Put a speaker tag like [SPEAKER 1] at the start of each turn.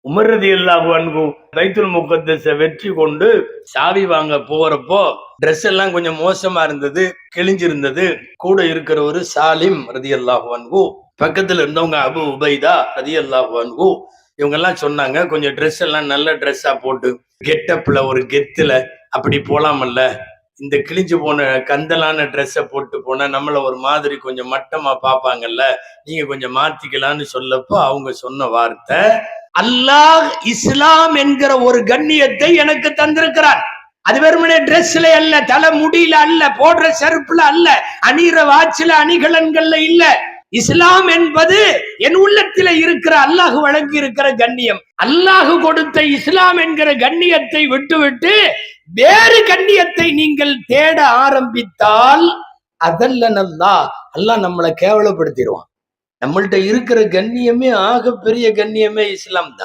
[SPEAKER 1] Umar ரலியல்லாஹு அன்ஹு பைத்துல் முகத்தஸ வெற்றி கொண்டு சாவி வாங்க போறப்போ ட்ரெஸ் எல்லாம் கொஞ்சம் மோசமா இருந்தது, கிழிஞ்சிருந்தது. கூட இருக்கிற ஒரு சாலிம் ரலியல்லாஹு அன்ஹு, பக்கத்துல இருந்தவங்க அபு உபைதா ரலியல்லாஹு அன்ஹு, இவங்க எல்லாம் சொன்னாங்க, கொஞ்சம் ட்ரெஸ் எல்லாம் நல்ல ட்ரெஸ்ஸா போட்டு கெட்டப்ல ஒரு கெத்துல அப்படி போலாமல்ல, இந்த கிழிஞ்சு போன கந்தலான ட்ரெஸ்ஸை போட்டு போனா நம்மள ஒரு மாதிரி கொஞ்சம் மட்டமா பார்ப்பாங்கல்ல, நீங்க கொஞ்சம் மாத்திக்கலாம்னு சொல்லப்போ அவங்க சொன்ன வார்த்தை, அல்லாஹ் இஸ்லாம் என்கிற ஒரு கண்ணியத்தை எனக்கு தந்திருக்கிறார். அது வெறுமனே ட்ரெஸ்ல அல்ல, தலை முடியில அல்ல, போடுற செருப்புல அல்ல, அணிகிற வாச்சில அணிகலன்கள்ல இல்ல. இஸ்லாம் என்பது என் உள்ளத்தில இருக்கிற அல்லாஹ் வழங்கி இருக்கிற கண்ணியம். அல்லாஹ் கொடுத்த இஸ்லாம் என்கிற கண்ணியத்தை விட்டுவிட்டு வேறு கண்ணியத்தை நீங்கள் தேட ஆரம்பித்தால் அதல்ல அல்லாஹ் நம்மளை கேவலப்படுத்திடுவான். நம்மள்ட்ட இருக்கிற கண்ணியமே, ஆக பெரிய கண்ணியமே இஸ்லாம் தான்.